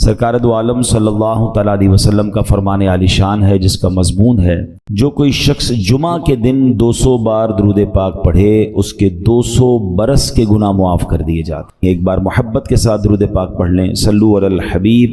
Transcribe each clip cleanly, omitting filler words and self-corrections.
سرکار دو عالم صلی اللہ تعالیٰ علیہ وسلم کا فرمان عالی شان ہے جس کا مضمون ہے جو کوئی شخص جمعہ کے دن 200 بار درود پاک پڑھے اس کے 200 برس کے گناہ معاف کر دیے جاتے ہیں۔ ایک بار محبت کے ساتھ درود پاک پڑھ لیں، صلو علی الحبیب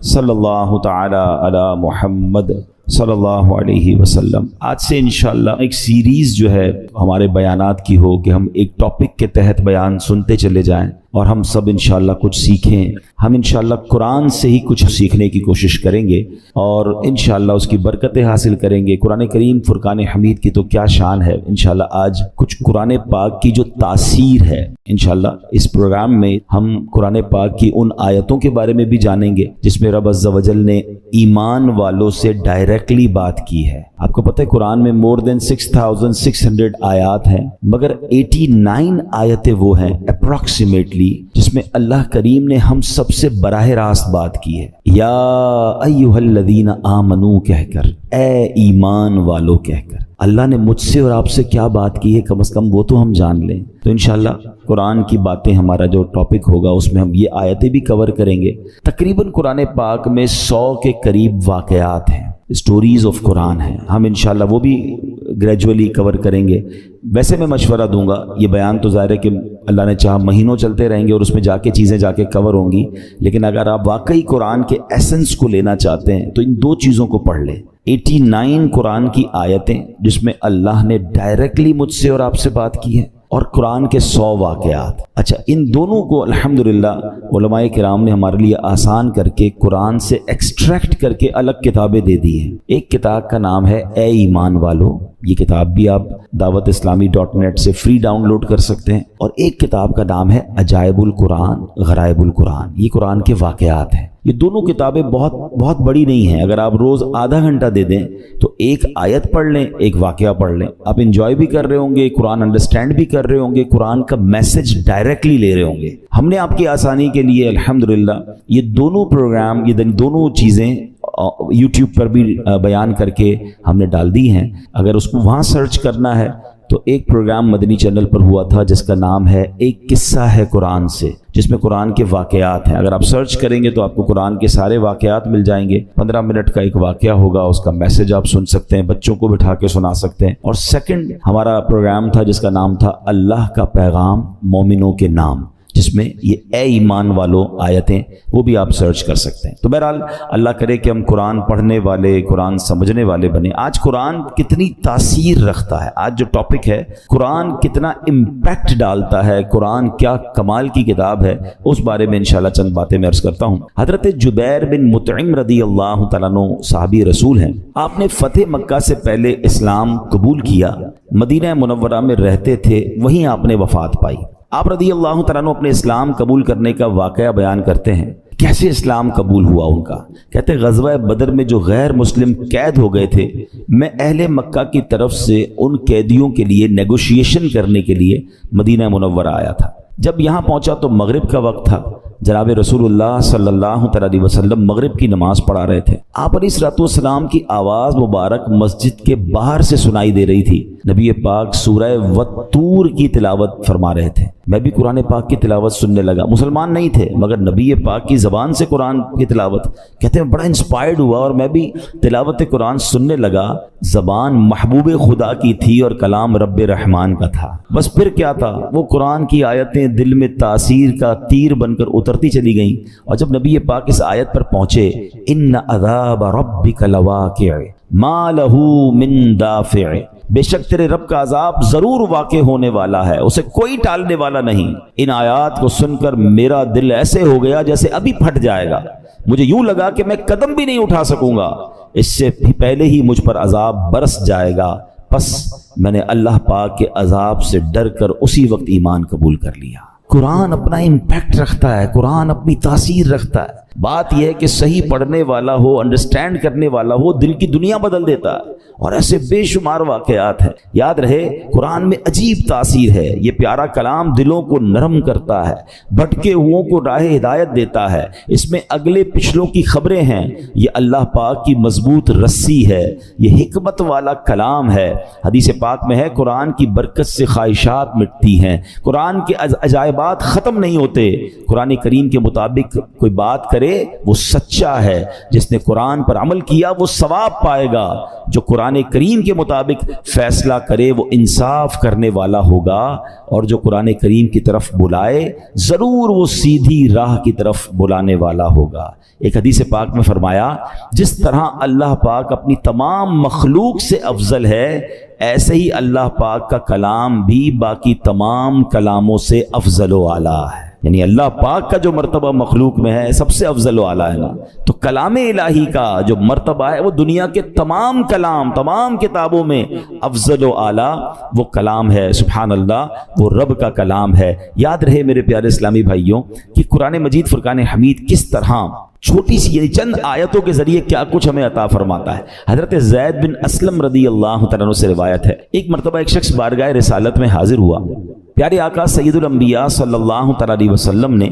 صلی اللہ تعالیٰ علی محمد صلی اللہ علیہ وسلم۔ آج سے انشاءاللہ ایک سیریز جو ہے ہمارے بیانات کی ہو کہ ہم ایک ٹاپک کے تحت بیان سنتے چلے جائیں اور ہم سب انشاءاللہ کچھ سیکھیں۔ ہم انشاءاللہ قرآن سے ہی کچھ سیکھنے کی کوشش کریں گے اور انشاءاللہ اس کی برکتیں حاصل کریں گے۔ قرآن کریم فرقان حمید کی تو کیا شان ہے۔ انشاءاللہ آج کچھ قرآن پاک کی جو تاثیر ہے، انشاءاللہ اس پروگرام میں ہم قرآن پاک کی ان آیتوں کے بارے میں بھی جانیں گے جس میں رب عز و جل نے ایمان والوں سے ڈائریکٹلی بات کی ہے۔ آپ کو پتہ ہے قرآن میں more than 6600 آیات ہیں، مگر 89 آیتیں وہ ہیں اپروکسیمیٹلی جس میں اللہ کریم نے ہم سب سے براہ راست بات کی ہے۔ یا ایھا الذین آمنو کہہ کر، اے ایمان والو کہہ کر اللہ نے مجھ سے اور آپ سے کیا بات کی ہے، کم از کم وہ تو ہم جان لیں۔ تو انشاءاللہ قرآن کی باتیں ہمارا جو ٹاپک ہوگا اس میں ہم یہ آیتیں بھی کور کریں گے۔ تقریباً قرآن پاک میں 100 کے قریب واقعات ہیں، اسٹوریز آف قرآن ہیں، ہم انشاءاللہ وہ بھی گریجولی کور کریں گے۔ ویسے میں مشورہ دوں گا، یہ بیان تو ظاہر ہے کہ اللہ نے چاہا مہینوں چلتے رہیں گے اور اس میں جا کے چیزیں جا کے کور ہوں گی، لیکن اگر آپ واقعی قرآن کے ایسنس کو لینا چاہتے ہیں تو ان دو چیزوں کو پڑھ لیں۔ 89 قرآن کی آیتیں جس میں اللہ نے ڈائریکٹلی مجھ سے اور آپ سے بات کی ہے، اور قرآن کے 100 واقعات۔ اچھا، ان دونوں کو الحمدللہ علماء کرام نے ہمارے لیے آسان کر کے قرآن سے ایکسٹریکٹ کر کے الگ کتابیں دے دی ہیں۔ ایک کتاب کا نام ہے اے ایمان والو، یہ کتاب بھی آپ dawatIslami.net سے فری ڈاؤن لوڈ کر سکتے ہیں، اور ایک کتاب کا نام ہے عجائب القرآن غرائب القرآن، یہ قرآن کے واقعات ہیں۔ یہ دونوں کتابیں بہت بڑی نہیں ہیں، اگر آپ روز آدھا گھنٹہ دے دیں تو ایک آیت پڑھ لیں، ایک واقعہ پڑھ لیں، آپ انجوائے بھی کر رہے ہوں گے، قرآن انڈرسٹینڈ بھی کر رہے ہوں گے، قرآن کا میسج ڈائریکٹلی لے رہے ہوں گے۔ ہم نے آپ کی آسانی کے لیے الحمدللہ یہ دونوں پروگرام، یہ دونوں چیزیں یوٹیوب پر بھی بیان کر کے ہم نے ڈال دی ہیں۔ اگر اس کو وہاں سرچ کرنا ہے تو ایک پروگرام مدنی چینل پر ہوا تھا جس کا نام ہے ایک قصہ ہے قرآن سے، جس میں قرآن کے واقعات ہیں۔ اگر آپ سرچ کریں گے تو آپ کو قرآن کے سارے واقعات مل جائیں گے۔ 15 منٹ کا ایک واقعہ ہوگا، اس کا میسج آپ سن سکتے ہیں، بچوں کو بٹھا کے سنا سکتے ہیں۔ اور سیکنڈ ہمارا پروگرام تھا جس کا نام تھا اللہ کا پیغام مومنوں کے نام، جس میں یہ اے ایمان والو آیتیں وہ بھی آپ سرچ کر سکتے ہیں۔ تو بہرحال اللہ کرے کہ ہم قرآن پڑھنے والے، قرآن سمجھنے والے بنیں۔ آج قرآن کتنی تاثیر رکھتا ہے، آج جو ٹاپک ہے قرآن کتنا امپیکٹ ڈالتا ہے، قرآن کیا کمال کی کتاب ہے، اس بارے میں انشاءاللہ چند باتیں میں عرض کرتا ہوں۔ حضرت جبیر بن مطعم رضی اللہ تعالیٰ عنہ صحابی رسول ہیں، آپ نے فتح مکہ سے پہلے اسلام قبول کیا، مدینہ منورہ میں رہتے تھے، وہیں آپ نے وفات پائی۔ آپ رضی اللہ تعالیٰ عنہ اپنے اسلام قبول کرنے کا واقعہ بیان کرتے ہیں، کیسے اسلام قبول ہوا ان کا۔ کہتے ہیں غزوہ بدر میں جو غیر مسلم قید ہو گئے تھے، میں اہل مکہ کی طرف سے ان قیدیوں کے لیے نیگوشیشن کرنے کے لیے مدینہ منورہ آیا تھا۔ جب یہاں پہنچا تو مغرب کا وقت تھا، جناب رسول اللہ صلی اللہ علیہ وسلم مغرب کی نماز پڑھا رہے تھے۔ آپ علیہ الصلوۃ والسلام کی آواز مبارک مسجد کے باہر سے سنائی دے رہی تھی۔ نبی پاک سورہ والطور کی تلاوت فرما رہے تھے، میں بھی قرآن پاک کی تلاوت سننے لگا۔ مسلمان نہیں تھے مگر نبی پاک کی زبان سے قرآن کی تلاوت، کہتے ہیں بڑا انسپائرڈ ہوا اور میں بھی تلاوت قرآن سننے لگا۔ زبان محبوب خدا کی تھی اور کلام رب رحمان کا تھا۔ بس پھر کیا تھا، وہ قرآن کی آیتیں دل میں تاثیر کا تیر بن کر اترتی چلی گئیں، اور جب نبی پاک اس آیت پر پہنچے، ان عذاب ربک لواقع ما لہ من دافع، بے شک تیرے رب کا عذاب ضرور واقع ہونے والا ہے، اسے کوئی ٹالنے والا نہیں۔ ان آیات کو سن کر میرا دل ایسے ہو گیا جیسے ابھی پھٹ جائے گا، مجھے یوں لگا کہ میں قدم بھی نہیں اٹھا سکوں گا، اس سے پہلے ہی مجھ پر عذاب برس جائے گا۔ پس میں نے اللہ پاک کے عذاب سے ڈر کر اسی وقت ایمان قبول کر لیا۔ قرآن اپنا امپیکٹ رکھتا ہے، قرآن اپنی تاثیر رکھتا ہے۔ بات یہ ہے کہ صحیح پڑھنے والا ہو، انڈرسٹینڈ کرنے والا ہو، دل کی دنیا بدل دیتا ہے، اور ایسے بے شمار واقعات ہیں۔ یاد رہے قرآن میں عجیب تاثیر ہے، یہ پیارا کلام دلوں کو نرم کرتا ہے، بھٹکے ہوئوں کو راہ ہدایت دیتا ہے، اس میں اگلے پچھلوں کی خبریں ہیں، یہ اللہ پاک کی مضبوط رسی ہے، یہ حکمت والا کلام ہے۔ حدیث پاک میں ہے قرآن کی برکت سے خواہشات مٹتی ہیں، قرآن کے عجائبات ختم نہیں ہوتے۔ قرآن کریم کے مطابق کوئی بات کرے پڑھے وہ سچا ہے، جس نے قرآن پر عمل کیا وہ ثواب پائے گا، جو قرآن کریم کے مطابق فیصلہ کرے وہ انصاف کرنے والا ہوگا، اور جو قرآن کریم کی طرف بلائے ضرور وہ سیدھی راہ کی طرف بلانے والا ہوگا۔ ایک حدیث پاک میں فرمایا جس طرح اللہ پاک اپنی تمام مخلوق سے افضل ہے، ایسے ہی اللہ پاک کا کلام بھی باقی تمام کلاموں سے افضل و اعلیٰ ہے، یعنی اللہ پاک کا جو مرتبہ مخلوق میں ہے سب سے افضل و اعلیٰ ہے نا، تو کلام الہی کا جو مرتبہ ہے وہ دنیا کے تمام کلام، تمام کتابوں میں افضل و اعلیٰ وہ کلام ہے۔ سبحان اللہ، وہ رب کا کلام ہے۔ یاد رہے میرے پیارے اسلامی بھائیوں کہ قرآن مجید فرقان حمید کس طرح چھوٹی سی یعنی چند آیتوں کے ذریعے کیا کچھ ہمیں عطا فرماتا ہے۔ حضرت زید بن اسلم رضی اللہ تعالیٰ عنہ سے روایت ہے، ایک مرتبہ ایک شخص بارگاہ رسالت میں حاضر ہوا، پیارے آقا سید الانبیاء صلی اللہ تعالیٰ علیہ وسلم نے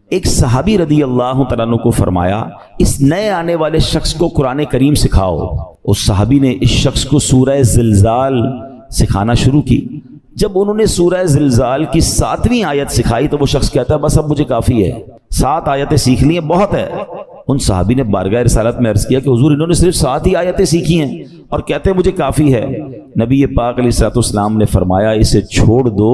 ایک صحابی رضی اللہ تعالیٰ عنہ کو فرمایا اس نئے آنے والے شخص کو قرآن کریم سکھاؤ۔ اس صحابی نے اس شخص کو سورہ زلزال سکھانا شروع کی۔ جب انہوں نے سورہ زلزال کی 7ویں آیت سکھائی تو وہ شخص کہتا ہے بس اب مجھے کافی ہے، 7 آیتیں سیکھ لی ہیں، بہت ہے۔ ان صحابی نے بارگاہ رسالت میں عرض کیا کہ حضور انہوں نے صرف 7 ہی آیتیں سیکھی ہیں اور کہتے ہیں مجھے کافی ہے۔ نبی پاک علیہ الصلوۃ والسلام نے فرمایا اسے چھوڑ دو،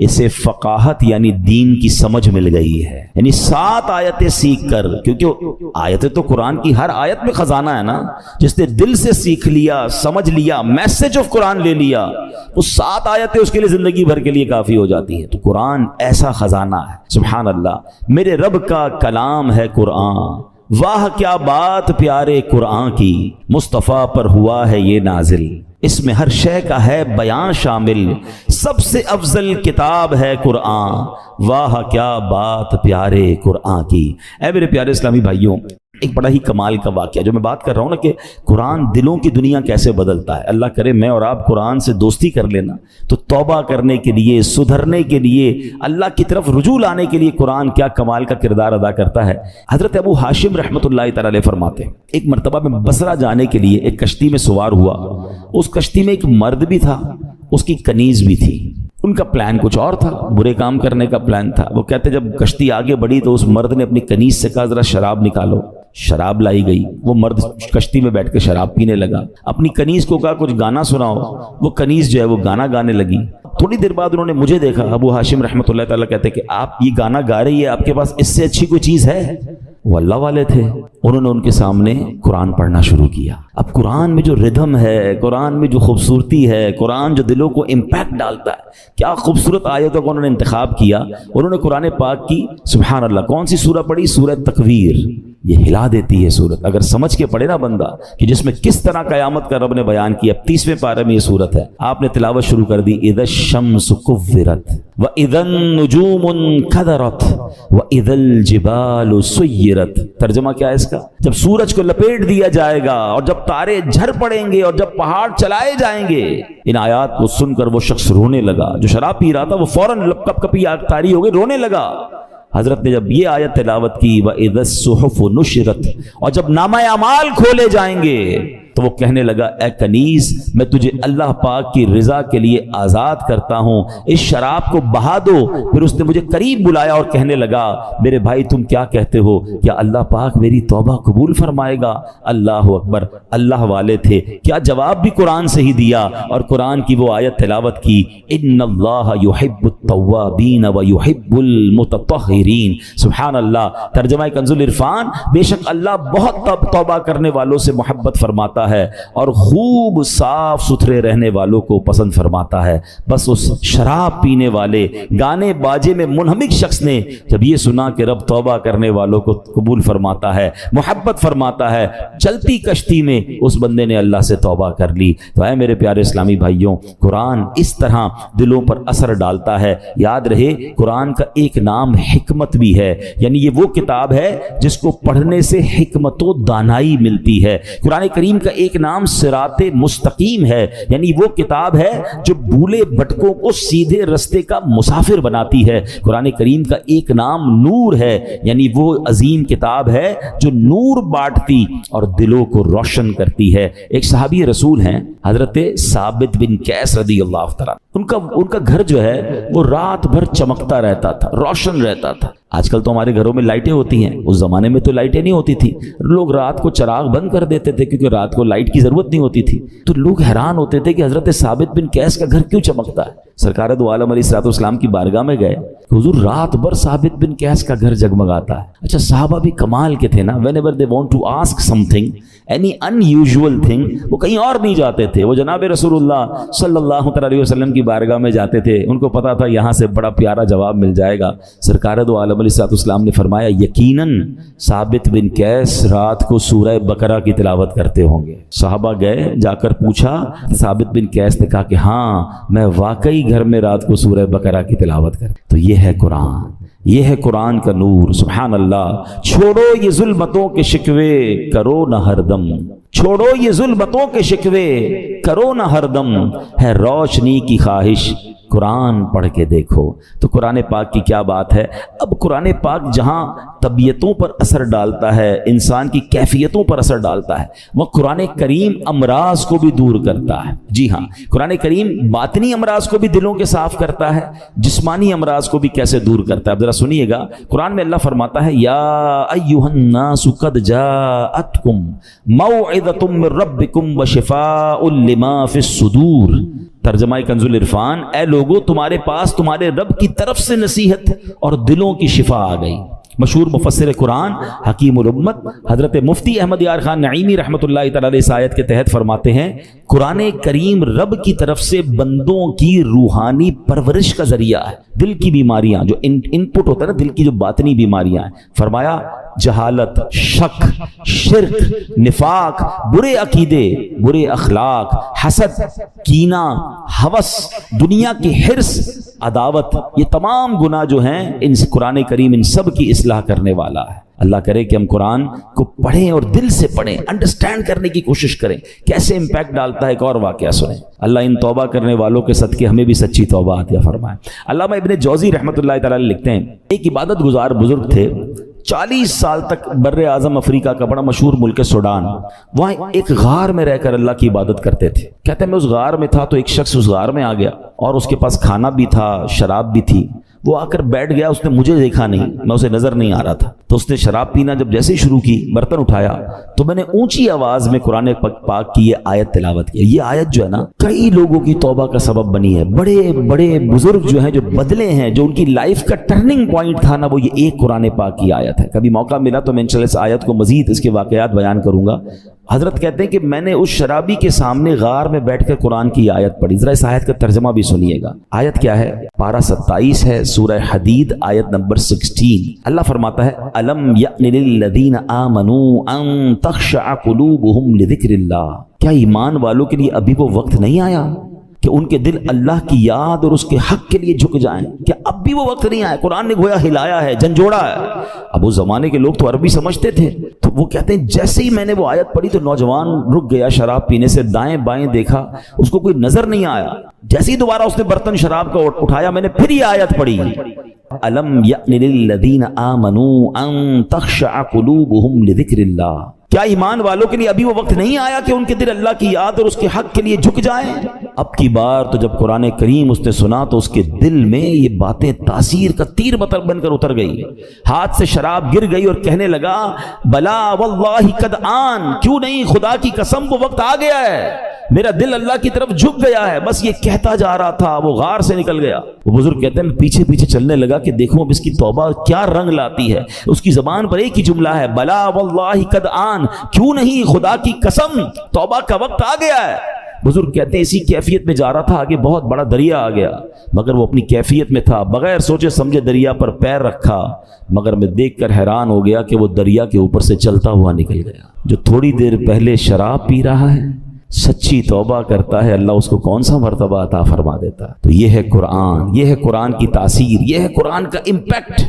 اسے فقاہت یعنی دین کی سمجھ مل گئی ہے، یعنی 7 آیتیں سیکھ کر، کیونکہ آیتیں تو قرآن کی ہر آیت میں خزانہ ہے نا، جس نے دل سے سیکھ لیا، سمجھ لیا، میسج آف قرآن لے لیا، وہ 7 آیتیں اس کے لیے زندگی بھر کے لیے کافی ہو جاتی ہیں۔ تو قرآن ایسا خزانہ ہے، سبحان اللہ، میرے رب کا کلام ہے قرآن، واہ کیا بات پیارے قرآن کی، مصطفیٰ پر ہوا ہے یہ نازل، اس میں ہر شے کا ہے بیان شامل، سب سے افضل کتاب ہے قرآن، واہ کیا بات پیارے قرآن کی۔ اے میرے پیارے اسلامی بھائیوں، ایک بڑا ہی کمال کا واقعہ جو میں بات کر رہا ہوں نا کہ قرآن دلوں کی دنیا کیسے بدلتا ہے۔ اللہ کرے میں اور آپ قرآن سے دوستی کر لینا تو توبہ کرنے کے لیے، سدھرنے کے لیے، اللہ کی طرف رجوع لانے کے لیے قرآن کیا کمال کا کردار ادا کرتا ہے۔ حضرت ابو ہاشم رحمۃ اللہ تعالی علیہ فرماتے ہیں ایک مرتبہ میں بصرہ جانے کے لیے ایک کشتی میں سوار ہوا، اس کشتی میں ایک مرد بھی تھا، اس کی کنیز بھی تھی۔ ان کا پلان کچھ اور تھا، برے کام کرنے کا پلان تھا۔ وہ کہتے جب کشتی آگے بڑھی تو اس مرد نے اپنی کنیز سے کہا ذرا شراب نکالو، شراب لائی گئی، وہ مرد کشتی میں بیٹھ کے شراب پینے لگا۔ اپنی کنیز کو کہا کچھ گانا سناؤ، وہ کنیز جو ہے وہ گانا گانے لگی۔ تھوڑی دیر بعد انہوں نے مجھے دیکھا، ابو ہاشم رحمۃ اللہ تعالیٰ کہتے کہ آپ یہ گانا گا رہی ہے، آپ کے پاس اس سے اچھی کوئی چیز ہے؟ وہ اللہ والے تھے، انہوں نے ان کے سامنے قرآن پڑھنا شروع کیا۔ اب قرآن میں جو ردھم ہے، قرآن میں جو خوبصورتی ہے، قرآن جو دلوں کو امپیکٹ ڈالتا ہے، کیا خوبصورت آیتوں کو انہوں نے انتخاب کیا۔ انہوں نے قرآن پاک کی سبحان اللہ کون سی سورہ پڑھی؟ سورہ تکویر۔ یہ ہلا دیتی ہے سورت، اگر سمجھ کے پڑھے نا بندہ کہ جس میں کس طرح قیامت کا رب نے بیان کیا۔ 30ویں پارے میں یہ سورت ہے، آپ نے تلاوت شروع کر دی، اذا الشمس کورت واذا النجوم انکدرت واذا الجبال سیرت۔ ترجمہ کیا ہے اس کا؟ جب سورج کو لپیٹ دیا جائے گا اور جب تارے جھڑ پڑیں گے اور جب پہاڑ چلائے جائیں گے۔ ان آیات کو سن کر وہ شخص رونے لگا، جو شراب پی رہا تھا وہ فوراً کپ کپی آگ تاری ہو گئی، رونے لگا۔ حضرت نے جب یہ آیت تلاوت کی وَإِذَا الصُّحُفُ نُشِرَتْ، اور جب نامہ اعمال کھولے جائیں گے تو وہ کہنے لگا اے کنیز میں تجھے اللہ پاک کی رضا کے لیے آزاد کرتا ہوں، اس شراب کو بہا دو۔ پھر اس نے مجھے قریب بلایا اور کہنے لگا میرے بھائی تم کیا کہتے ہو، کیا اللہ پاک میری توبہ قبول فرمائے گا؟ اللہ اکبر، اللہ والے تھے، کیا جواب بھی قرآن سے ہی دیا اور قرآن کی وہ آیت تلاوت کی، ان اللہ یحب التوابین ویحب المتطہرین۔ سبحان اللہ۔ ترجمہ کنز العرفان، بے شک اللہ بہت توبہ کرنے والوں سے محبت فرماتا ہے اور خوب صاف ستھرے رہنے والوں کو پسند فرماتا ہے۔ بس اس شراب پینے والے گانے باجے میں منہمک شخص نے جب یہ سنا کہ رب توبہ کرنے والوں کو قبول فرماتا ہے، محبت فرماتا ہے، چلتی کشتی میں اس بندے نے اللہ سے توبہ کر لی۔ تو اے میرے پیارے اسلامی بھائیوں، قرآن اس طرح دلوں پر اثر ڈالتا ہے۔ یاد رہے قرآن کا ایک نام حکمت بھی ہے، یعنی یہ وہ کتاب ہے جس کو پڑھنے سے حکمت و دانائی ملتی ہے۔ قرآن کریم کا ایک نام صراط مستقیم ہے، یعنی وہ کتاب ہے جو بھولے بھٹکوں کو سیدھے رستے کا مسافر بناتی ہے۔ قرآن کریم کا ایک نام نور ہے، یعنی وہ عظیم کتاب ہے جو نور بانٹتی اور دلوں کو روشن کرتی ہے۔ ایک صحابی رسول ہیں حضرت ثابت بن قیس رضی اللہ تعالیٰ، ان کا گھر جو ہے وہ رات بھر چمکتا رہتا تھا، روشن رہتا تھا۔ آج کل تو ہمارے گھروں میں لائٹیں ہوتی ہیں، اس زمانے میں تو لائٹیں نہیں ہوتی تھی، لوگ رات کو چراغ بند کر دیتے تھے کیونکہ رات کو لائٹ کی ضرورت نہیں ہوتی تھی۔ تو لوگ حیران ہوتے تھے کہ حضرت ثابت بن قیس کا گھر کیوں چمکتا ہے۔ سرکار دو عالم علیہ الصلوۃ والسلام کی بارگاہ میں گئے کہ حضور رات بھر ثابت بن قیس کا گھر جگمگاتا ہے۔ اچھا صحابہ بھی کمال کے تھے نا، whenever they want to ask something, any unusual thing, وہ کہیں اور نہیں جاتے تھے، وہ جناب رسول اللہ صلی اللہ علیہ وسلم کی بارگاہ میں جاتے تھے۔ ان کو پتا تھا یہاں سے بڑا پیارا جواب مل جائے گا۔ سرکار دو عالم علیہ الصلوۃ والسلام نے فرمایا یقیناً ثابت بن قیس رات کو سورہ بقرہ کی تلاوت کرتے ہوں گے۔ صحابہ گئے، جا کر پوچھا، ثابت بن قیس نے کہا کہ ہاں میں واقعی گھر میں رات کو سورہ بقرہ کی تلاوت کرتا۔ تو یہ ہے قرآن، یہ ہے قرآن کا نور۔ سبحان اللہ۔ چھوڑو یہ ظلمتوں کے شکوے کرو نہ ہر دم، چھوڑو یہ ظلمتوں کے شکوے کرو نہ ہر دم، ہے روشنی کی خواہش قرآن پڑھ کے دیکھو۔ تو قرآن پاک کی کیا بات ہے۔ اب قرآن پاک جہاں طبیعتوں پر اثر ڈالتا ہے، انسان کی کیفیتوں پر اثر ڈالتا ہے، وہ قرآن کریم امراض کو بھی دور کرتا ہے۔ جی ہاں، قرآن کریم باطنی امراض کو بھی دلوں کے صاف کرتا ہے، جسمانی امراض کو بھی کیسے دور کرتا ہے۔ اب ذرا سنیے گا، قرآن میں اللہ فرماتا ہے یا ایھا الناس قد جاءتکم موعظۃ من ربکم وشفاء لما فی الصدور۔ ترجمہ کنز العرفان، اے لوگو تمہارے پاس تمہارے رب کی طرف سے نصیحت اور دلوں کی شفا آ گئی۔ مشہور مفسر قرآن حکیم الامت حضرت مفتی احمد یار خان نعیمی رحمۃ اللہ تعالی علیہ اس آیت کے تحت فرماتے ہیں قرآن کریم رب کی طرف سے بندوں کی روحانی پرورش کا ذریعہ ہے۔ دل کی بیماریاں جو ان پٹ ہوتا ہے نا، دل کی جو باطنی بیماریاں ہیں، فرمایا جہالت، شک، شرک، نفاق، برے عقیدے، برے اخلاق، حسد، کینہ، ہوس، دنیا کی حرص، عداوت، یہ تمام گناہ جو ہیں ان قرآن کریم ان سب کی اصلاح کرنے والا ہے۔ اللہ کرے کہ ہم قرآن کو پڑھیں اور دل سے پڑھیں، انڈرسٹینڈ کرنے کی کوشش کریں کیسے امپیکٹ ڈالتا ہے۔ ایک اور واقعہ سنیں، اللہ ان توبہ کرنے والوں کے صدقے ہمیں بھی سچی توبہ عطا فرمائے۔ علامہ ابن جوزی رحمۃ اللہ تعالی علیہ لکھتے ہیں ایک عبادت گزار بزرگ تھے، 40 سال تک بر اعظم افریقہ کا بڑا مشہور ملک سوڈان، وہاں ایک غار میں رہ کر اللہ کی عبادت کرتے تھے۔ کہتے ہیں میں اس غار میں تھا تو ایک شخص اس غار میں آ گیا اور اس کے پاس کھانا بھی تھا، شراب بھی تھی۔ وہ آ کر بیٹھ گیا، اس نے مجھے دیکھا نہیں، میں اسے نظر نہیں آ رہا تھا، تو اس نے شراب پینا جب جیسے ہی شروع کی، برتن اٹھایا تو میں نے اونچی آواز میں قرآن پاک کی یہ آیت تلاوت کی۔ یہ آیت جو ہے نا کئی لوگوں کی توبہ کا سبب بنی ہے۔ بڑے بڑے بزرگ جو ہیں، جو بدلے ہیں، جو ان کی لائف کا ٹرننگ پوائنٹ تھا نا، وہ یہ ایک قرآن پاک کی آیت ہے۔ کبھی موقع ملا تو میں انشاءاللہ اس آیت کو مزید اس کے واقعات بیان کروں گا۔ حضرت کہتے ہیں کہ میں نے اس شرابی کے سامنے غار میں بیٹھ کر قرآن کی آیت پڑھی۔ ذرا اس آیت کا ترجمہ بھی سنیے گا۔ آیت کیا ہے؟ پارہ 27 ہے، سورہ حدید، آیت نمبر 16۔ اللہ فرماتا ہے الم یأن للذین آمنوا ان تخشع قلوبہم لذکر اللہ۔ کیا ایمان والوں کے لیے ابھی وہ وقت نہیں آیا کہ ان کے دل اللہ کی یاد اور اس کے حق کے لیے جھک جائیں؟ کیا اب بھی وہ وقت نہیں آیا؟ قرآن نے گویا ہلایا ہے، جھنجھوڑا ہے۔ اب اس زمانے کے لوگ تو عربی سمجھتے تھے، تو وہ کہتے ہیں جیسے ہی میں نے وہ آیت پڑھی تو نوجوان رک گیا شراب پینے سے، دائیں بائیں دیکھا، اس کو کوئی نظر نہیں آیا۔ جیسے ہی دوبارہ اس نے برتن شراب کا اٹھایا، میں نے پھر یہ آیت پڑھی الم یأن للذین آمنوا ان تخشع قلوبہم لذکر اللہ۔ کیا ایمان والوں کے لیے ابھی وہ وقت نہیں آیا کہ ان کے دل اللہ کی یاد اور اس کے حق کے لیے جھک جائیں؟ اب کی بار تو جب قرآن کریم اس نے سنا تو اس کے دل میں یہ باتیں تاثیر کا تیر بن کر اتر گئی، ہاتھ سے شراب گر گئی اور کہنے لگا بلا واللہ قد آن، کیوں نہیں، خدا کی قسم وہ وقت آ گیا ہے، میرا دل اللہ کی طرف جھک گیا ہے۔ بس یہ کہتا جا رہا تھا، وہ غار سے نکل گیا۔ وہ بزرگ کہتے ہیں پیچھے پیچھے چلنے لگا کہ دیکھوں اب اس کی توبہ کیا رنگ لاتی ہے۔ اس کی زبان پر ایک ہی جملہ ہے بلا واللہ قد آن، کیوں نہیں، خدا کی قسم توبہ کا وقت آ گیا ہے۔ بزرگ کہتے ہیں اسی کیفیت میں جا رہا تھا، آگے بہت بڑا دریا آ گیا، مگر وہ اپنی کیفیت میں تھا، بغیر سوچے سمجھے دریا پر پیر رکھا، مگر میں دیکھ کر حیران ہو گیا کہ وہ دریا کے اوپر سے چلتا ہوا نکل گیا۔ جو تھوڑی دیر پہلے شراب پی رہا ہے، سچی توبہ کرتا ہے، اللہ اس کو کون سا مرتبہ عطا فرما دیتا ہے۔ تو یہ ہے قرآن، یہ ہے قرآن کی تاثیر، یہ ہے قرآن کا امپیکٹ۔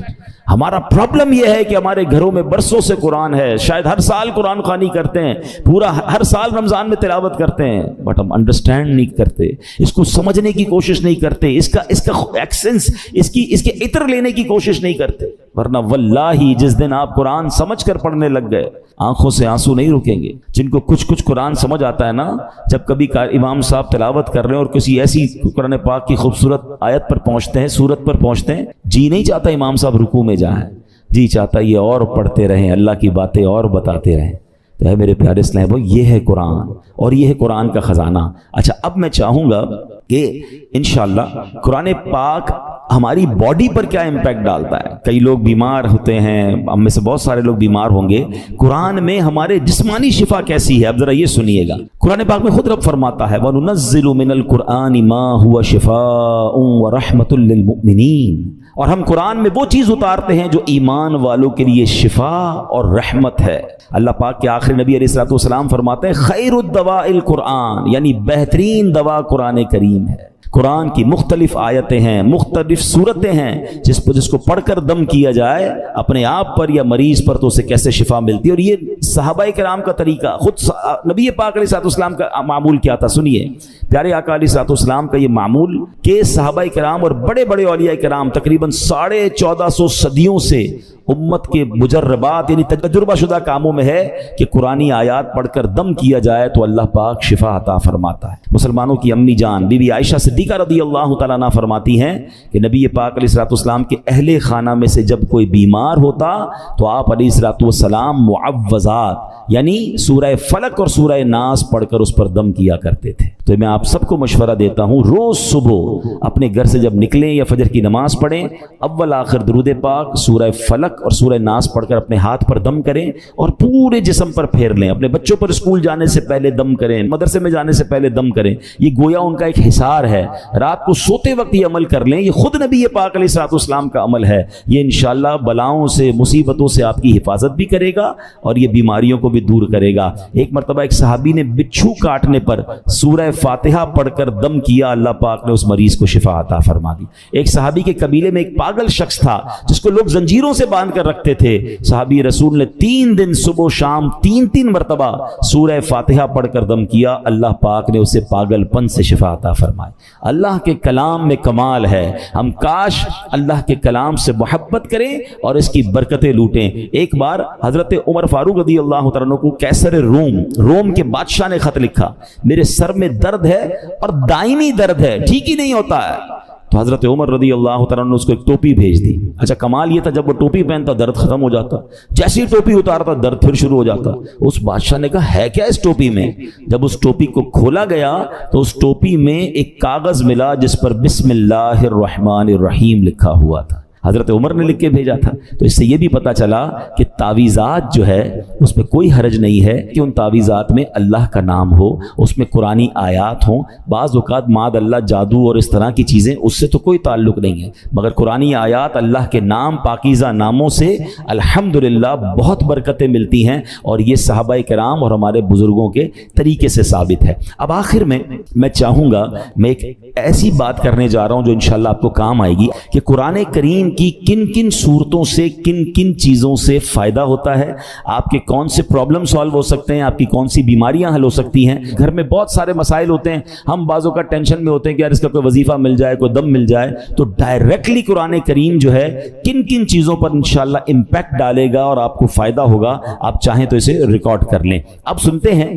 ہمارا پرابلم یہ ہے کہ ہمارے گھروں میں برسوں سے قرآن ہے، شاید ہر سال قرآن خوانی کرتے ہیں، پورا ہر سال رمضان میں تلاوت کرتے ہیں، بٹ ہم انڈرسٹینڈ نہیں کرتے، اس کو سمجھنے کی کوشش نہیں کرتے، اس کا ایکسنس، اس کے عطر لینے کی کوشش نہیں کرتے۔ ورنہ واللہ جس دن آپ قرآن سمجھ کر پڑھنے لگ گئے، آنکھوں سے آنسو نہیں رکیں گے۔ جن کو کچھ قرآن سمجھ آتا ہے نا، جب کبھی امام صاحب تلاوت کر رہے ہیں اور کسی ایسی قرآن پاک کی خوبصورت آیت پر پہنچتے ہیں، سورت پر پہنچتے ہیں، جی نہیں چاہتا امام صاحب رکوع میں جائیں، جی چاہتا یہ اور پڑھتے رہیں، اللہ کی باتیں اور بتاتے رہیں۔ تو ہے میرے پیارے اسلام بھائی، یہ ہے قرآن اور یہ ہے قرآن کا خزانہ۔ اچھا، اب میں چاہوں گا کہ انشاءاللہ قرآن پاک ہماری باڈی پر کیا امپیکٹ ڈالتا ہے۔ کئی لوگ بیمار ہوتے ہیں، ہم میں سے بہت سارے لوگ بیمار ہوں گے، قرآن میں ہمارے جسمانی شفا کیسی ہے؟ اب ذرا یہ سنیے گا، قرآن پاک میں خود رب فرماتا ہے وَنُنَزِّلُ مِنَ الْقُرْآنِ مَا هُوَ شِفَاءٌ وَرَحْمَةٌ لِّلْمُؤْمِنِينَ، اور ہم قرآن میں وہ چیز اتارتے ہیں جو ایمان والوں کے لیے شفا اور رحمت ہے۔ اللہ پاک کے آخری نبی علیہ الصلوۃ والسلام فرماتے ہیں خیر الدواء القرآن، یعنی بہترین دوا قرآن کریم ہے۔ قرآن کی مختلف آیتیں ہیں، مختلف صورتیں ہیں، جس کو پڑھ کر دم کیا جائے اپنے آپ پر یا مریض پر تو اسے کیسے شفا ملتی ہے۔ اور یہ صحابہ کرام کا طریقہ، خود نبی پاک علیہ الصلوۃ والسلام کا معمول کیا تھا؟ سنیے، پیارے آقا علیہ الصلوۃ والسلام کا یہ معمول کہ صحابہ کرام اور بڑے بڑے اولیاء کرام تقریباً 1450 صدیوں سے امت کے مجربات یعنی تجربہ شدہ کاموں میں ہے کہ قرآنی آیات پڑھ کر دم کیا جائے تو اللہ پاک شفا عطا فرماتا ہے۔ مسلمانوں کی امی جان بی بی عائشہ صدیقہ رضی اللہ تعالیٰ عنہ فرماتی ہیں کہ نبی پاک علیہ الصلوۃ والسلام کے اہل خانہ میں سے جب کوئی بیمار ہوتا تو آپ علیہ الصلوۃ والسلام معوذات یعنی سورہ فلق اور سورہ ناس پڑھ کر اس پر دم کیا کرتے تھے۔ تو میں آپ سب کو مشورہ دیتا ہوں، روز صبح اپنے گھر سے جب نکلیں یا فجر کی نماز پڑھیں، اول آخر درود پاک، سورہ فلق اور سورہ ناس پڑھ کر اپنے ہاتھ پر دم کریں اور پورے جسم پر پھیر لیں۔ اپنے بچوں پر اسکول جانے سے پہلے دم کریں، مدرسے میں جانے سے پہلے دم کریں، یہ گویا ان کا ایک حصار ہے۔ رات کو سوتے وقت یہ عمل کر لیں، یہ خود نبی پاک علیہ الصلوۃ والسلام کا عمل ہے۔ یہ انشاءاللہ بلاؤں سے، مصیبتوں سے آپ کی حفاظت بھی کرے گا اور یہ بیماریوں کو بھی دور کرے گا۔ ایک مرتبہ ایک صحابی نے بچھو کاٹنے پر سورہ فاتحہ پڑھ کر دم کیا، اللہ پاک نے اس مریض کو شفا عطا فرما دی۔ ایک صحابی کے قبیلے میں ایک پاگل شخص تھا جس کو لوگ زنجیروں سے باندھ کر رکھتے تھے، صحابی رسول نے 3 دن صبح و شام 3 مرتبہ سورہ فاتحہ پڑھ کر دم کیا، اللہ پاک نے اسے پاگل پن سے شفا عطا فرمائی۔ اللہ کے کلام میں کمال ہے، ہم کاش اللہ کے کلام سے محبت کریں اور اس کی برکتیں لوٹیں۔ ایک بار حضرت عمر فاروق رضی اللہ تعالیٰ عنہ کو کیسر روم کے بادشاہ نے خط لکھا، میرے سر میں درد ہے اور دائمی درد ہے، ٹھیک ہی نہیں ہوتا ہے۔ تو حضرت عمر رضی اللہ تعالیٰ نے اس کو ایک ٹوپی بھیج دی۔ اچھا، کمال یہ تھا جب وہ ٹوپی پہنتا درد ختم ہو جاتا، جیسی ٹوپی اتارتا درد پھر شروع ہو جاتا۔ اس بادشاہ نے کہا ہے کیا اس ٹوپی میں؟ جب اس ٹوپی کو کھولا گیا تو اس ٹوپی میں ایک کاغذ ملا جس پر بسم اللہ الرحمن الرحیم لکھا ہوا تھا، حضرت عمر نے لکھ کے بھیجا تھا۔ تو اس سے یہ بھی پتا چلا کہ تعویذات جو ہے اس میں کوئی حرج نہیں ہے کہ ان تعویذات میں اللہ کا نام ہو، اس میں قرآنی آیات ہوں۔ بعض اوقات معاذ اللہ جادو اور اس طرح کی چیزیں، اس سے تو کوئی تعلق نہیں ہے، مگر قرآنی آیات، اللہ کے نام، پاکیزہ ناموں سے الحمدللہ بہت برکتیں ملتی ہیں، اور یہ صحابہ کرام اور ہمارے بزرگوں کے طریقے سے ثابت ہے۔ اب آخر میں چاہوں گا، میں ایک ایسی بات کرنے جا رہا ہوں جو انشاءاللہ آپ کو کام آئے گی کہ قرآن کریم کی کن کن صورتوں سے، کن کن چیزوں سے فائدہ ہوتا ہے، آپ کے کون سے پرابلم سالو ہو سکتے ہیں، آپ کی کون سی بیماریاں حل ہو سکتی ہیں۔ گھر میں بہت سارے مسائل ہوتے ہیں، ہم بعضوں کا ٹینشن میں ہوتے ہیں کہ یار اس کا کوئی وظیفہ مل جائے، کوئی دم مل جائے، تو ڈائریکٹلی قرآن کریم جو ہے کن کن چیزوں پر انشاءاللہ امپیکٹ ڈالے گا اور آپ کو فائدہ ہوگا، آپ چاہیں تو اسے ریکارڈ کر لیں۔ اب سنتے ہیں،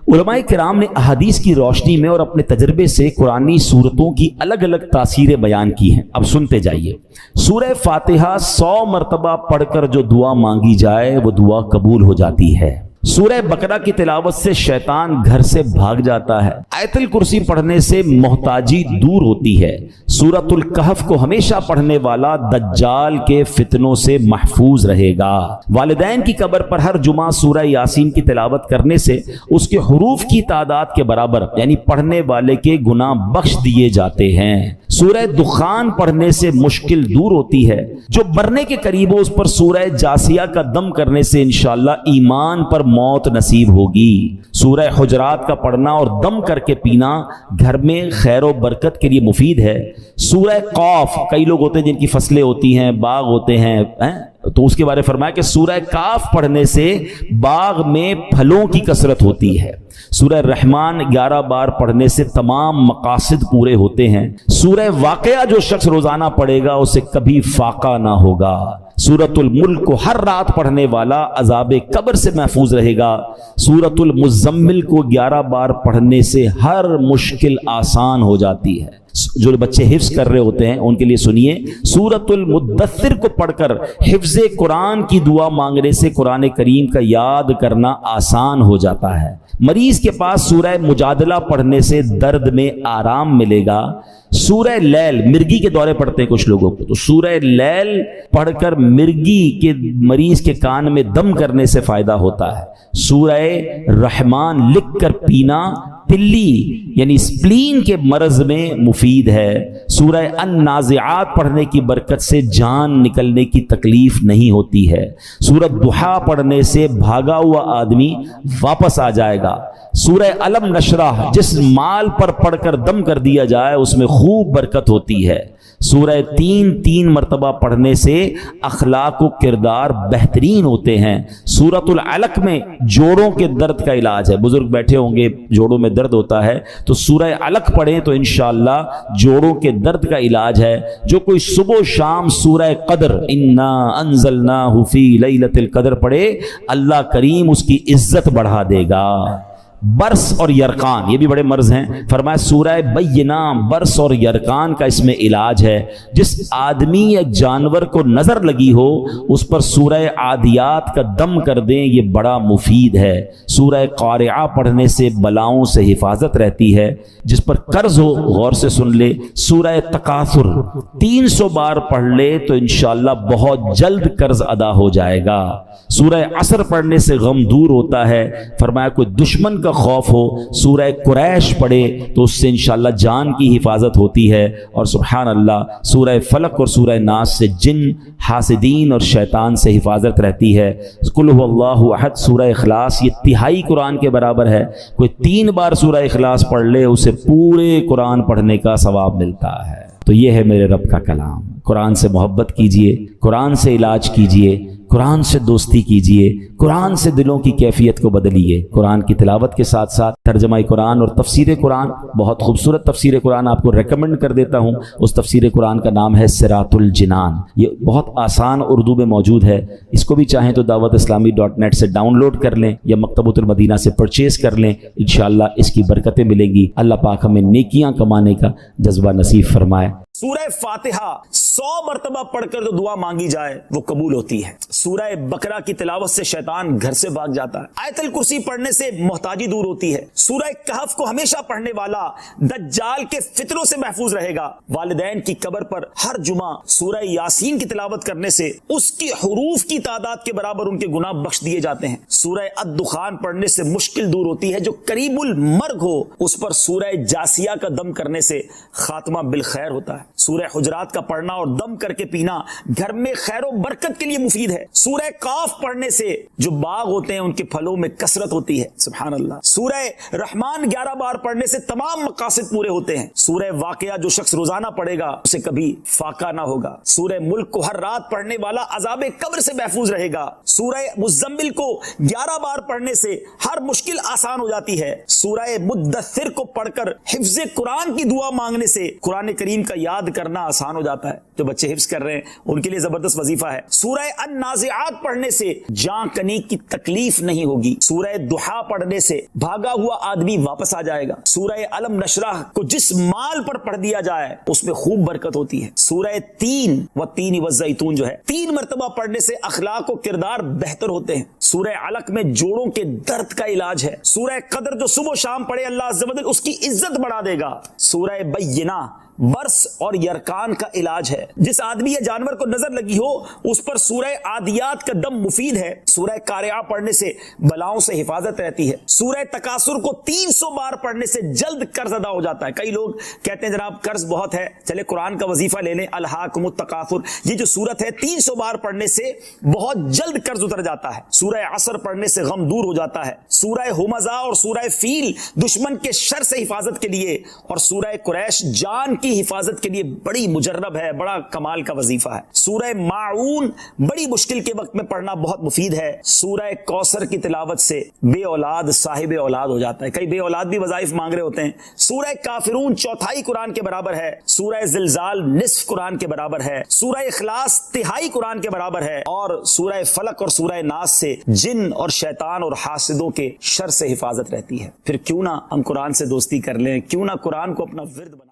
علماء کرام نے احادیث کی روشنی میں اور اپنے تجربے سے قرآنی سورتوں کی الگ الگ تاثیریں بیان کی ہیں۔ اب سنتے جائیے۔ سورہ فاتحہ 100 مرتبہ پڑھ کر جو دعا مانگی جائے وہ دعا قبول ہو جاتی ہے۔ سورہ بقرہ کی تلاوت سے شیطان گھر سے بھاگ جاتا ہے۔ آیت الکرسی پڑھنے سے محتاجی دور ہوتی ہے۔ سورۃ الکہف کو ہمیشہ پڑھنے والا دجال کے فتنوں سے محفوظ رہے گا۔ والدین کی قبر پر ہر جمعہ سورہ یاسین کی تلاوت کرنے سے اس کے حروف کی تعداد کے برابر یعنی پڑھنے والے کے گناہ بخش دیے جاتے ہیں۔ سورہ دخان پڑھنے سے مشکل دور ہوتی ہے۔ جو مرنے کے قریب ہو اس پر سورہ جاسیہ کا دم کرنے سے انشاءاللہ ایمان پر موت نصیب ہوگی۔ سورہ حجرات کا پڑھنا اور دم کر کے پینا گھر میں خیر و برکت کے لیے مفید ہے۔ سورہ قاف، کئی لوگ ہوتے ہیں جن کی فصلیں ہوتی ہیں، باغ ہوتے ہیں، تو اس کے بارے فرمایا کہ سورہ کاف پڑھنے سے باغ میں پھلوں کی کثرت ہوتی ہے، سورہ رحمان 11 بار پڑھنے سے تمام مقاصد پورے ہوتے ہیں، سورہ واقعہ جو شخص روزانہ پڑھے گا اسے کبھی فاقہ نہ ہوگا، سورۃ الملک کو ہر رات پڑھنے والا عذاب قبر سے محفوظ رہے گا، سورۃ المزمل کو 11 بار پڑھنے سے ہر مشکل آسان ہو جاتی ہے۔ جو بچے حفظ کر رہے ہوتے ہیں ان کے لیے سنیے، سورۃ المدثر کو پڑھ کر حفظ قرآن کی دعا مانگنے سے قرآن کریم کا یاد کرنا آسان ہو جاتا ہے۔ مریض کے پاس سورہ مجادلہ پڑھنے سے درد میں آرام ملے گا، سورہ لیل، مرگی کے دورے پڑھتے ہیں کچھ لوگوں کو، تو سورہ لیل پڑھ کر مرگی کے مریض کے کان میں دم کرنے سے فائدہ ہوتا ہے، سورہ رحمان لکھ کر پینا تلی یعنی سپلین کے مرض میں مفید ہے، سورہ النازعات پڑھنے کی برکت سے جان نکلنے کی تکلیف نہیں ہوتی ہے، سورۃ ضحیٰ پڑھنے سے بھاگا ہوا آدمی واپس آ جائے گا، سورہ علم نشرح جس مال پر پڑھ کر دم کر دیا جائے اس میں خوب برکت ہوتی ہے، سورہ 3 مرتبہ پڑھنے سے اخلاق و کردار بہترین ہوتے ہیں، سورۃ العلق میں جوڑوں کے درد کا علاج ہے، بزرگ بیٹھے ہوں گے جوڑوں میں درد ہوتا ہے تو سورہ علق پڑھیں تو انشاءاللہ جوڑوں کے درد کا علاج ہے۔ جو کوئی صبح و شام سورہ قدر انا انزلناہ فی لیلۃ القدر پڑھے اللہ کریم اس کی عزت بڑھا دے گا۔ برس اور یرقان یہ بھی بڑے مرض ہیں، فرمایا سورہ بینہ برس اور یرقان کا اس میں علاج ہے، جس آدمی یا جانور کو نظر لگی ہو اس پر سورہ عادیات کا دم کر دیں، یہ بڑا مفید ہے، سورہ قارعہ پڑھنے سے بلاؤں سے حفاظت رہتی ہے، جس پر قرض ہو غور سے سن لے، سورہ تکاثر 300 بار پڑھ لے تو انشاءاللہ بہت جلد قرض ادا ہو جائے گا، سورہ عصر پڑھنے سے غم دور ہوتا ہے، فرمایا کوئی دشمن کا خوف ہو سورہ قریش پڑھے تو اس سے انشاءاللہ جان کی حفاظت ہوتی ہے، اور سبحان اللہ سورہ فلق اور سورہ ناس سے جن، حاسدین اور شیطان سے حفاظت رہتی ہے، قل هو اللہ احد سورہ اخلاص یہ تہائی قرآن کے برابر ہے، کوئی 3 بار سورہ اخلاص پڑھ لے اسے پورے قرآن پڑھنے کا ثواب ملتا ہے۔ تو یہ ہے میرے رب کا کلام، قرآن سے محبت کیجئے، قرآن سے علاج کیجئے، قرآن سے دوستی کیجئے، قرآن سے دلوں کی کیفیت کو بدلیے، قرآن کی تلاوت کے ساتھ ساتھ ترجمہ قرآن اور تفسیر قرآن، بہت خوبصورت تفسیر قرآن آپ کو ریکمنڈ کر دیتا ہوں، اس تفسیر قرآن کا نام ہے صراط الجنان، یہ بہت آسان اردو میں موجود ہے، اس کو بھی چاہیں تو dawatIslami.net سے ڈاؤن لوڈ کر لیں یا مکتبۃ المدینہ سے پرچیز کر لیں، انشاءاللہ اس کی برکتیں ملیں گی، اللہ پاک ہمیں نیکیاں کمانے کا جذبہ نصیب فرمائے۔ سورہ فاتحہ 100 مرتبہ پڑھ کر جو دعا مانگی جائے وہ قبول ہوتی ہے، سورہ بقرہ کی تلاوت سے شیطان گھر سے بھاگ جاتا ہے، آیت الکرسی پڑھنے سے محتاجی دور ہوتی ہے، سورہ کہف کو ہمیشہ پڑھنے والا دجال کے فتنوں سے محفوظ رہے گا، والدین کی قبر پر ہر جمعہ سورہ یاسین کی تلاوت کرنے سے اس کی حروف کی تعداد کے برابر ان کے گناہ بخش دیے جاتے ہیں، سورہ الدخان پڑھنے سے مشکل دور ہوتی ہے، جو قریب المرگ ہو اس پر سورہ جاسیہ کا دم کرنے سے خاتمہ بالخیر ہوتا ہے، سورہ حجرات کا پڑھنا اور دم کر کے پینا گھر میں خیر و برکت کے لیے مفید ہے، سورہ قاف پڑھنے سے جو باغ ہوتے ہیں ان کے پھلوں میں کثرت ہوتی ہے، سبحان اللہ، سورہ رحمان 11 بار پڑھنے سے تمام مقاصد پورے ہوتے ہیں، سورہ واقعہ جو شخص روزانہ پڑھے گا اسے کبھی فاقہ نہ ہوگا، سورہ ملک کو ہر رات پڑھنے والا عذاب قبر سے محفوظ رہے گا، سورہ مزمل کو 11 بار پڑھنے سے ہر مشکل آسان ہو جاتی ہے، سورہ مدثر کو پڑھ کر حفظ قرآن کی دعا مانگنے سے قرآن کریم کا یاد کرنا آسان ہو جاتا ہے، جو بچے حفظ کر رہے ہیں ان کے لیے زبردست وظیفہ ہے، سورہ النازعات پڑھنے سے جان کنی کی تکلیف نہیں ہوگی، سورہ ضحیٰ پڑھنے سے بھاگا ہوا آدمی واپس آ جائے گا، سورہ علم نشرح کو جس مال پر پڑھ دیا جائے اس میں خوب برکت ہوتی ہے، سورہ 3 والزیتون جو ہے 3 مرتبہ پڑھنے سے اخلاق و کردار بہتر ہوتے ہیں، سورہ علق میں جوڑوں کے درد کا علاج ہے، سورہ قدر جو صبح و شام پڑھے اللہ عز و جل اس کی عزت بڑھا دے گا، سورہ بینہ برس اور یرقان کا علاج ہے، جس آدمی یا جانور کو نظر لگی ہو اس پر سورہ عادیات کا دم مفید ہے، سورہ قارعہ پڑھنے سے بلاؤں سے حفاظت رہتی ہے، سورہ تکاثر کو 300 بار پڑھنے سے جلد قرض ادا ہو جاتا ہے، کئی لوگ کہتے ہیں جناب قرض بہت ہے چلے قرآن کا وظیفہ لے لیں، الہاکم التکاثر، یہ جو سورت ہے 300 بار پڑھنے سے بہت جلد قرض اتر جاتا ہے، سورہ عصر پڑھنے سے غم دور ہو جاتا ہے، سورہ ہمزہ اور سورہ فیل دشمن کے شر سے حفاظت کے لیے، اور سورہ قریش جان کی کی حفاظت کے لیے بڑی مجرب ہے، بڑا کمال کا وظیفہ ہے۔ سورہ ماعون بڑی مشکل کے وقت میں پڑھنا بہت مفید ہے۔ سورہ کوثر کی تلاوت سے بے اولاد صاحب اولاد ہو جاتا ہے، کئی بے اولاد بھی وظائف مانگ رہے ہوتے ہیں۔ سورہ کافرون چوتھائی قرآن کے برابر ہے، سورہ زلزال نصف قرآن کے برابر ہے، سورہ اخلاص تہائی قرآن کے برابر ہے، اور سورہ فلق اور سورہ ناس سے جن اور شیطان اور حاسدوں کے شر سے حفاظت رہتی ہے۔ پھر کیوں نہ ہم قرآن سے دوستی کر لیں، کیوں نہ قرآن کو اپنا ورد بنا